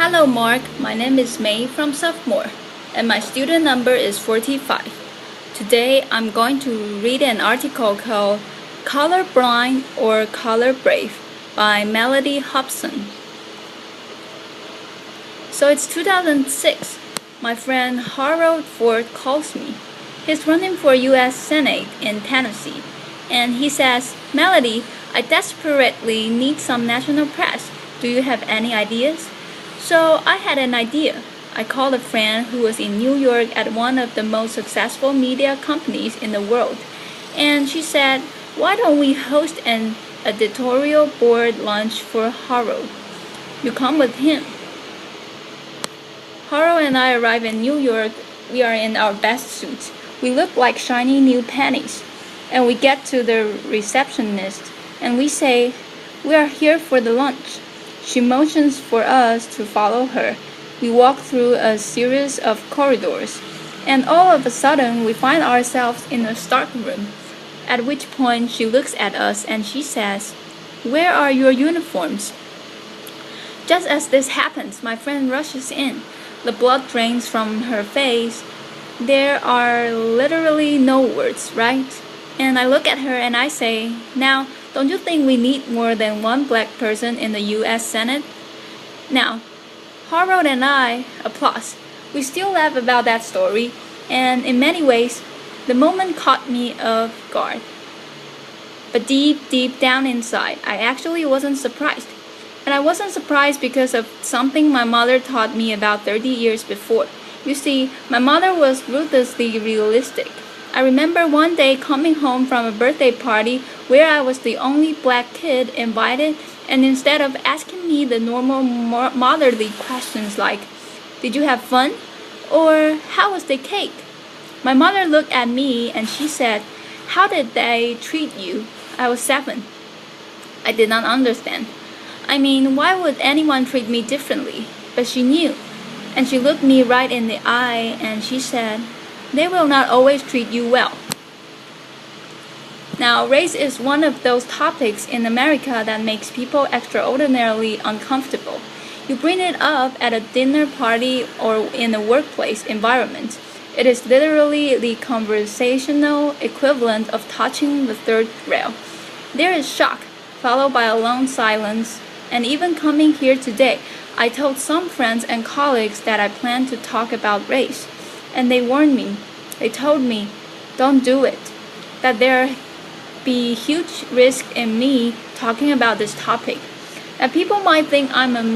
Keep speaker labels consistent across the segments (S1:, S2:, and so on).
S1: Hello Mark, my name is May from Sophomore, and my student number is 45. Today I'm going to read an article called Colorblind or Color Brave by Mellody Hobson. So it's 2006. My friend Harold Ford calls me. He's running for U.S. Senate in Tennessee, and he says, "Mellody, I desperately need some national press. Do you have any ideas?" So I had an idea. I called a friend who was in New York at one of the most successful media companies in the world, and she said, "Why don't we host an editorial board lunch for Harold? You come with him." Harold and I arrive in New York. We are in our best suits. We look like shiny new panties. And we get to the receptionist and we say, "We are here for the lunch." She motions for us to follow her. We walk through a series of corridors, and all of a sudden we find ourselves in a stock room, at which point she looks at us and she says, "Where are your uniforms?" Just as this happens, my friend rushes in. The blood drains from her face. There are literally no words, right? And I look at her and I say, "Now, don't you think we need more than one black person in the U.S. Senate?" Now, Harold and I applause. We still laugh about that story, and in many ways, the moment caught me off guard. But deep down inside, I actually wasn't surprised. And I wasn't surprised because of something my mother taught me about 30 years before. You see, my mother was ruthlessly realistic. I remember one day coming home from a birthday party where I was the only black kid invited, and instead of asking me the normal motherly questions like, "Did you have fun?" or "How was the cake?" my mother looked at me and she said, "How did they treat you?" I was 7. I did not understand. I mean, why would anyone treat me differently? But she knew, and she looked me right in the eye and she said, "They will not always treat you well." Now, race is one of those topics in America that makes people extraordinarily uncomfortable. You bring it up at a dinner party or in a workplace environment. It is literally the conversational equivalent of touching the third rail. There is shock, followed by a long silence, and even coming here today, I told some friends and colleagues that I plan to talk about race. And they warned me. They told me, "Don't do it," that there be huge risk in me talking about this topic, that people might think I'm a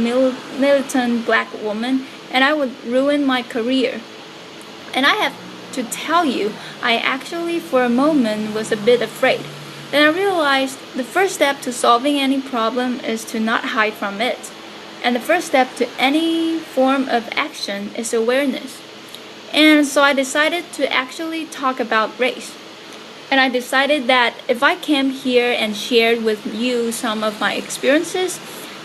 S1: militant black woman and I would ruin my career. And I have to tell you, I actually for a moment was a bit afraid. Then I realized the first step to solving any problem is to not hide from it. And the first step to any form of action is awareness. And so I decided to actually talk about race. And I decided that if I came here and shared with you some of my experiences,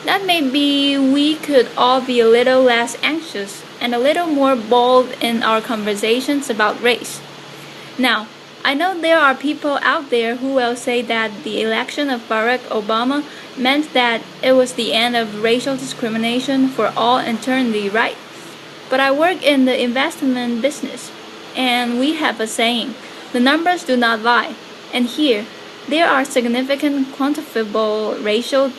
S1: that maybe we could all be a little less anxious and a little more bold in our conversations about race. Now, I know there are people out there who will say that the election of Barack Obama meant that it was the end of racial discrimination for all eternity, right? But I work in the investment business, and we have a saying, "The numbers do not lie." And here, there are significant quantifiable racial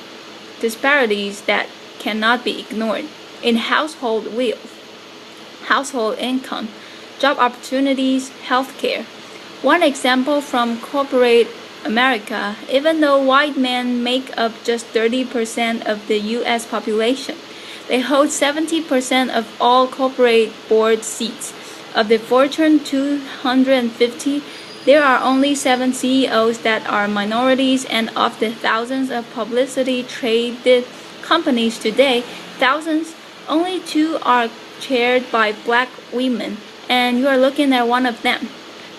S1: disparities that cannot be ignored in household wealth, household income, job opportunities, healthcare. One example from corporate America, even though white men make up just 30% of the U.S. population, they hold 70% of all corporate board seats. Of the Fortune 250, there are only 7 CEOs that are minorities, and of the thousands of publicly traded companies today, only 2 are chaired by black women, and you are looking at one of them.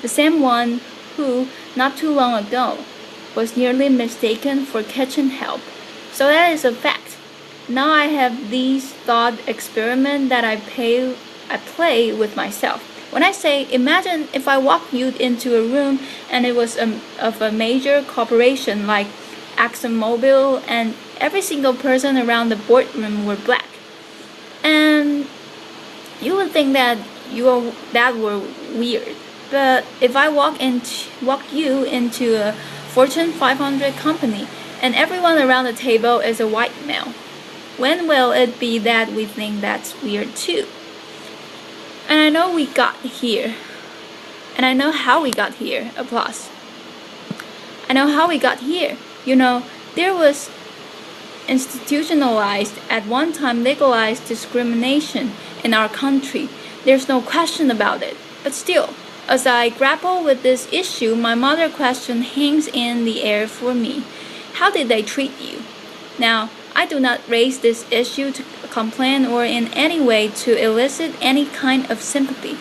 S1: The same one who, not too long ago, was nearly mistaken for kitchen help. So that is a fact. Now I have these thought experiments that I play with myself. When I say, imagine if I walked you into a room and it was of a major corporation like ExxonMobil, and every single person around the boardroom were black. And You would think that that were weird. But if I walk you into a Fortune 500 company and everyone around the table is a white male, when will it be that we think that's weird too? And I know we got here. And I know how we got here. Applause. I know how we got here. There was institutionalized, at one time legalized discrimination in our country. There's no question about it. But still, as I grapple with this issue, my mother question hangs in the air for me. How did they treat you? Now, I do not raise this issue to complain or in any way to elicit any kind of sympathy.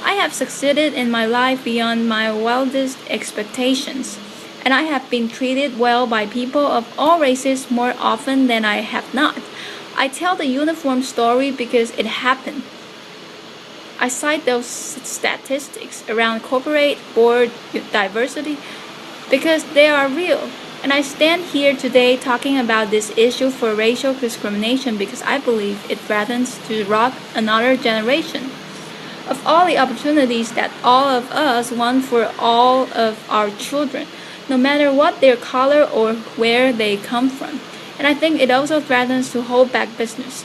S1: I have succeeded in my life beyond my wildest expectations, and I have been treated well by people of all races more often than I have not. I tell the uniform story because it happened. I cite those statistics around corporate board diversity because they are real. And I stand here today talking about this issue for racial discrimination because I believe it threatens to rob another generation of all the opportunities that all of us want for all of our children, no matter what their color or where they come from. And I think it also threatens to hold back business.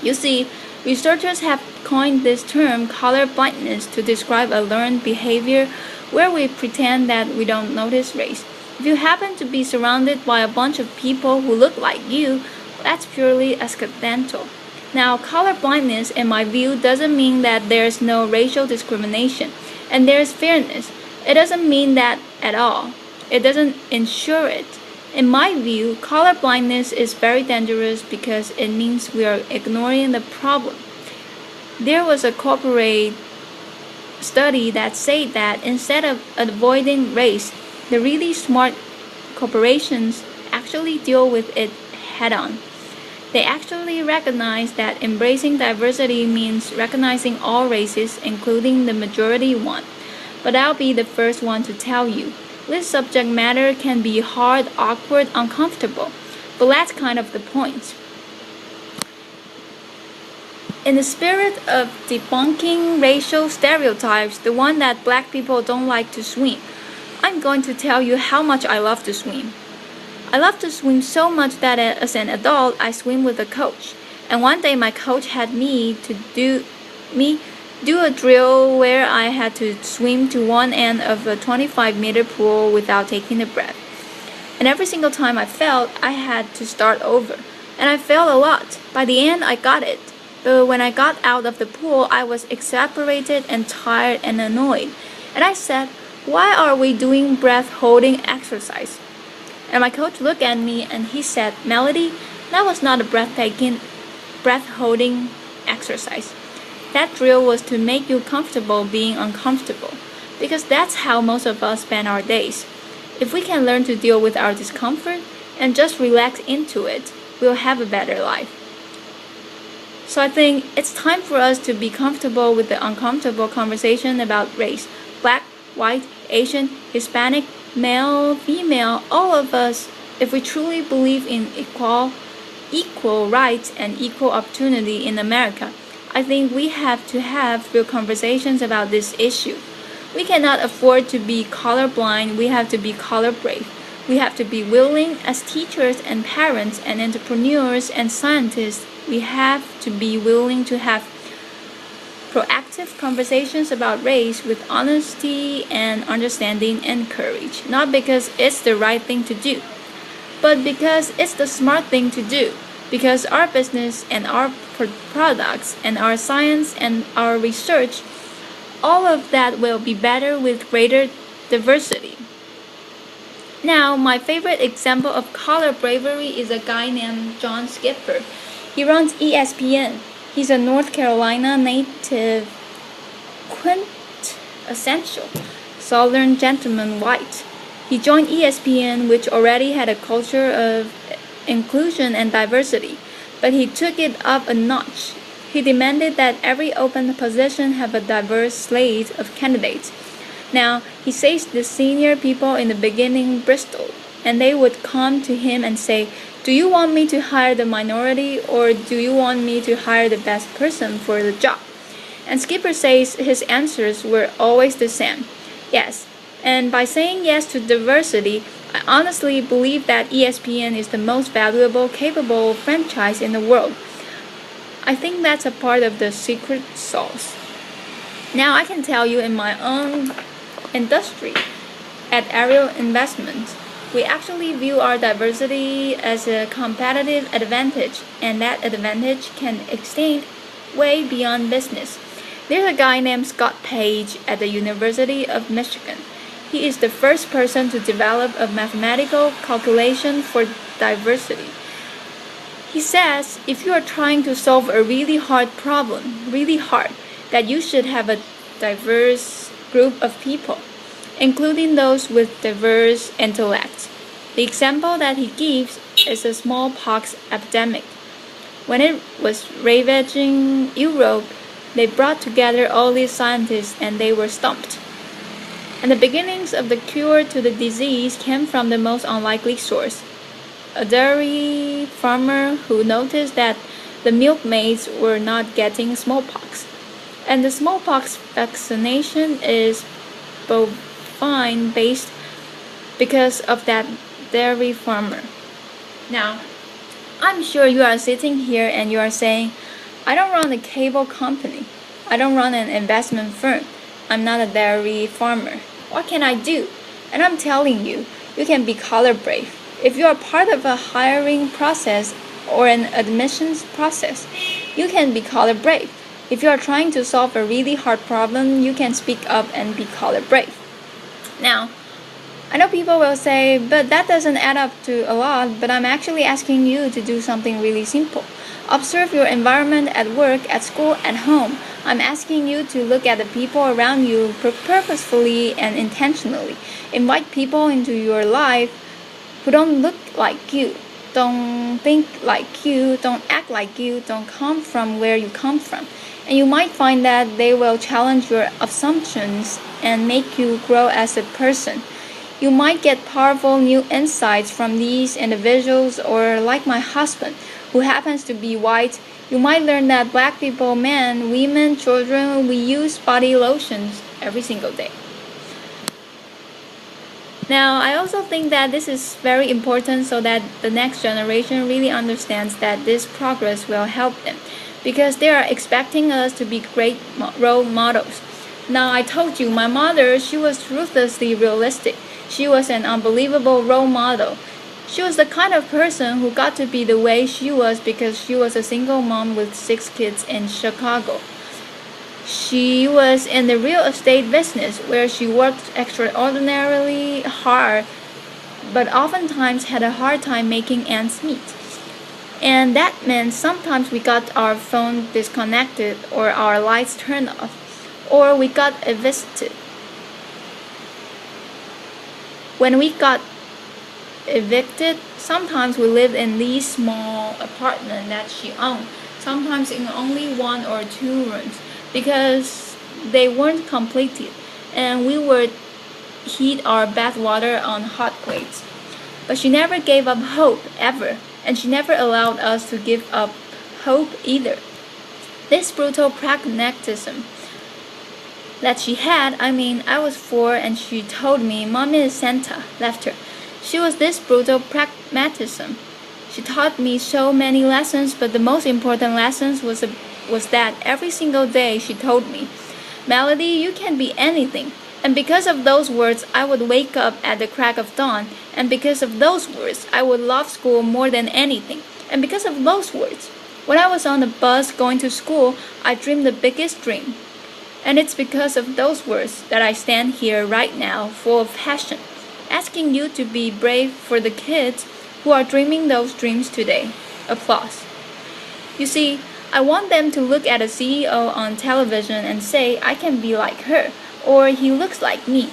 S1: You see, researchers have coined this term color blindness to describe a learned behavior where we pretend that we don't notice race. If you happen to be surrounded by a bunch of people who look like you, that's purely accidental. Now, color blindness, in my view, doesn't mean that there's no racial discrimination and there's fairness. It doesn't mean that at all. It doesn't ensure it. In my view, color blindness is very dangerous because it means we are ignoring the problem. There was a corporate study that said that instead of avoiding race, the really smart corporations actually deal with it head-on. They actually recognize that embracing diversity means recognizing all races, including the majority one. But I'll be the first one to tell you, this subject matter can be hard, awkward, uncomfortable. But that's kind of the point. In the spirit of debunking racial stereotypes, the one that black people don't like to swim, I'm going to tell you how much I love to swim. I love to swim so much that as an adult, I swim with a coach. And one day my coach had me do a drill where I had to swim to one end of a 25-meter pool without taking a breath. And every single time I failed, I had to start over. And I failed a lot. By the end, I got it. But when I got out of the pool, I was exasperated and tired and annoyed. And I said, why are we doing breath-holding exercise? And my coach looked at me and he said, Mellody, that was not a breath-holding exercise. That drill was to make you comfortable being uncomfortable, because that's how most of us spend our days. If we can learn to deal with our discomfort and just relax into it, we'll have a better life. So I think it's time for us to be comfortable with the uncomfortable conversation about race. Black, white, Asian, Hispanic, male, female, all of us, if we truly believe in equal rights and equal opportunity in America, I think we have to have real conversations about this issue. We cannot afford to be colorblind, we have to be color brave. We have to be willing as teachers and parents and entrepreneurs and scientists, we have to be willing to have proactive conversations about race with honesty and understanding and courage. Not because it's the right thing to do, but because it's the smart thing to do. Because our business and our products and our science and our research, all of that will be better with greater diversity. Now, my favorite example of color bravery is a guy named John Skipper. He runs ESPN. He's a North Carolina native, quintessential Southern gentleman white. He joined ESPN, which already had a culture of inclusion and diversity, but he took it up a notch. He demanded that every open position have a diverse slate of candidates. Now, he says the senior people in the beginning bristled, and they would come to him and say, do you want me to hire the minority or do you want me to hire the best person for the job? And Skipper says his answers were always the same. Yes. And by saying yes to diversity, I honestly believe that ESPN is the most valuable, capable franchise in the world. I think that's a part of the secret sauce. Now I can tell you in my own industry, at Ariel Investments, we actually view our diversity as a competitive advantage, and that advantage can extend way beyond business. There's a guy named Scott Page at the University of Michigan. He is the first person to develop a mathematical calculation for diversity. He says if you are trying to solve a really hard problem, really hard, that you should have a diverse group of people, including those with diverse intellects. The example that he gives is the smallpox epidemic. When it was ravaging Europe, they brought together all these scientists and they were stumped. And the beginnings of the cure to the disease came from the most unlikely source. A dairy farmer who noticed that the milkmaids were not getting smallpox. And the smallpox vaccination is bovine based because of that dairy farmer. Now, I'm sure you are sitting here and you are saying, I don't run a cable company. I don't run an investment firm. I'm not a dairy farmer. What can I do? And I'm telling you, you can be color brave. If you are part of a hiring process or an admissions process, you can be color brave. If you are trying to solve a really hard problem, you can speak up and be color brave. Now, I know people will say, but that doesn't add up to a lot, but I'm actually asking you to do something really simple. Observe your environment at work, at school, at home. I'm asking you to look at the people around you purposefully and intentionally. Invite people into your life who don't look like you, don't think like you, don't act like you, don't come from where you come from. And you might find that they will challenge your assumptions and make you grow as a person. You might get powerful new insights from these individuals, or like my husband, who happens to be white, you might learn that black people, men, women, children, we use body lotions every single day. Now, I also think that this is very important so that the next generation really understands that this progress will help them, because they are expecting us to be great role models. Now, I told you, my mother, she was ruthlessly realistic. She was an unbelievable role model. She was the kind of person who got to be the way she was because she was a single mom with 6 kids in Chicago. She was in the real estate business where she worked extraordinarily hard, but oftentimes had a hard time making ends meet. And that meant sometimes we got our phone disconnected or our lights turned off, or we got evicted. When we got evicted, sometimes we lived in these small apartments that she owned, sometimes in only 1 or 2 rooms, because they weren't completed, and we would heat our bath water on hot plates. But she never gave up hope, ever, and she never allowed us to give up hope either. This brutal pragmatism that she had, I was 4 and she told me, Mommy is Santa, left her. She was this brutal pragmatism. She taught me so many lessons, but the most important lessons was that every single day she told me, Mellody, you can be anything. And because of those words, I would wake up at the crack of dawn. And because of those words, I would love school more than anything. And because of those words, when I was on the bus going to school, I dreamed the biggest dream. And it's because of those words that I stand here right now, full of passion, asking you to be brave for the kids who are dreaming those dreams today. Applause. You see, I want them to look at a CEO on television and say, I can be like her, or he looks like me.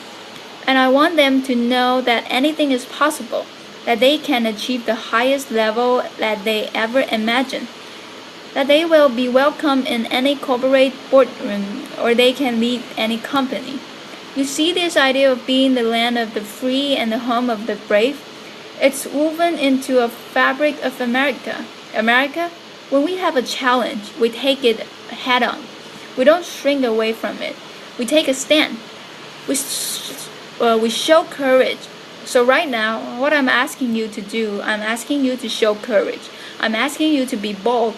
S1: And I want them to know that anything is possible, that they can achieve the highest level that they ever imagined, that they will be welcome in any corporate boardroom, or they can lead any company. You see, this idea of being the land of the free and the home of the brave, it's woven into a fabric of America. America, when we have a challenge, we take it head on. We don't shrink away from it. We take a stand. We show courage. So right now, what I'm asking you to do, I'm asking you to show courage. I'm asking you to be bold.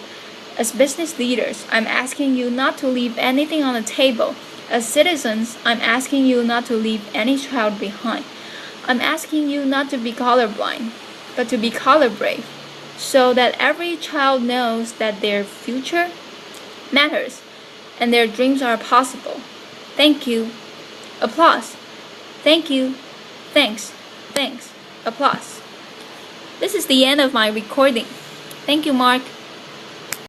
S1: As business leaders, I'm asking you not to leave anything on the table. As citizens, I'm asking you not to leave any child behind. I'm asking you not to be colorblind, but to be color brave, so that every child knows that their future matters and their dreams are possible. Thank you. Applause. Thank you. Thanks. Thanks. Applause. This is the end of my recording. Thank you, Mark.